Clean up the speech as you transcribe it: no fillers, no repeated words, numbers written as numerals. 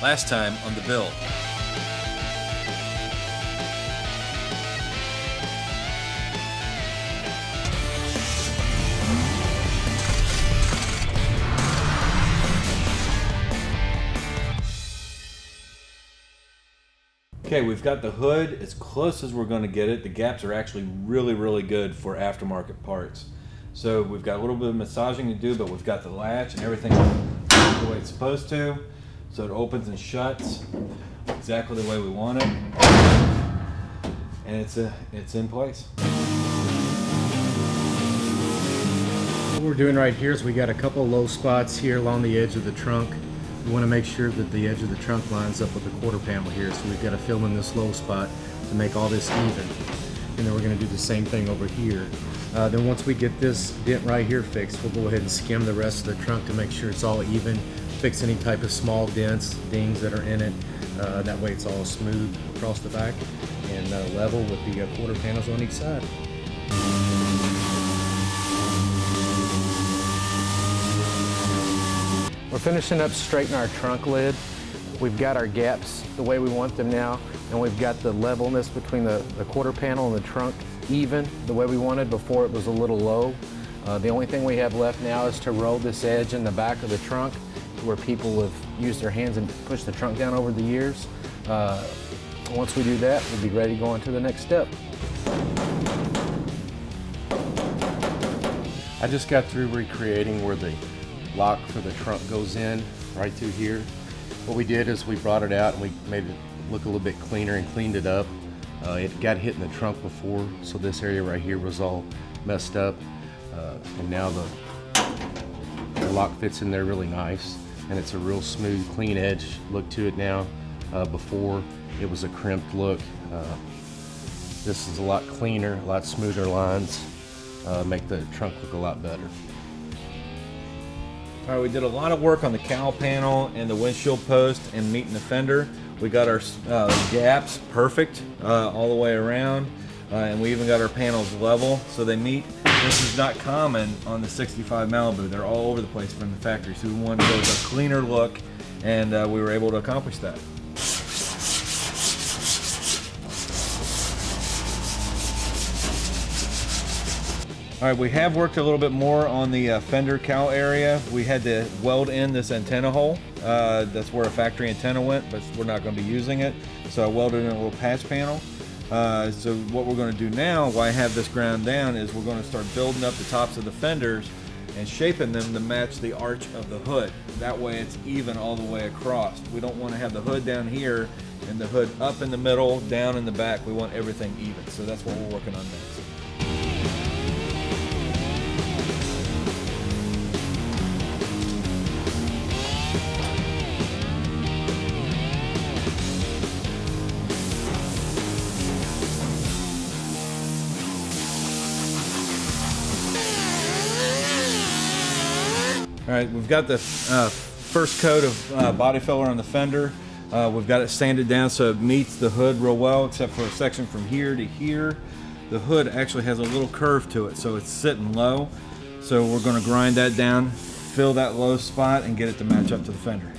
Last time on the build. Okay, we've got the hood as close as we're going to get it. The gaps are actually really good for aftermarket parts. So we've got a little bit of massaging to do, but we've got the latch and everything the way it's supposed to. So it opens and shuts exactly the way we want it. And it's in place. What we're doing right here is we got a couple of low spots here along the edge of the trunk. We want to make sure that the edge of the trunk lines up with the quarter panel here, so we've got to fill in this low spot to make all this even. And then we're going to do the same thing over here. Then once we get this dent right here fixed, we'll go ahead and skim the rest of the trunk to make sure it's all even, fix any type of small dents, dings that are in it. That way it's all smooth across the back and level with the quarter panels on each side. We're finishing up straightening our trunk lid. We've got our gaps the way we want them now, and we've got the levelness between the quarter panel and the trunk even the way we wanted. Before it was a little low. The only thing we have left now is to roll this edge in the back of the trunk where people have used their hands and pushed the trunk down over the years. Once we do that, we'll be ready to go on to the next step. I just got through recreating where the lock for the trunk goes in right through here. What we did is we brought it out and we made it look a little bit cleaner and cleaned it up. It got hit in the trunk before, so this area right here was all messed up. And now the lock fits in there really nice, and it's a real smooth, clean edge look to it now. Before it was a crimped look. This is a lot cleaner, a lot smoother lines, make the trunk look a lot better. All right, we did a lot of work on the cowl panel and the windshield post and meeting the fender. We got our gaps perfect all the way around, and we even got our panels level so they meet. This is not common on the 65 Malibu. They're all over the place from the factory, so we wanted to go with a cleaner look, and we were able to accomplish that. All right, we have worked a little bit more on the fender cowl area. We had to weld in this antenna hole. That's where a factory antenna went, but we're not going to be using it. So I welded in a little patch panel. So what we're going to do now, while I have this ground down, is we're going to start building up the tops of the fenders and shaping them to match the arch of the hood. That way it's even all the way across. We don't want to have the hood down here and the hood up in the middle, down in the back. We want everything even. So that's what we're working on next. All right, we've got the first coat of body filler on the fender. We've got it sanded down so it meets the hood real well, except for a section from here to here. The hood actually has a little curve to it, so it's sitting low. So we're going to grind that down, fill that low spot, and get it to match up to the fender.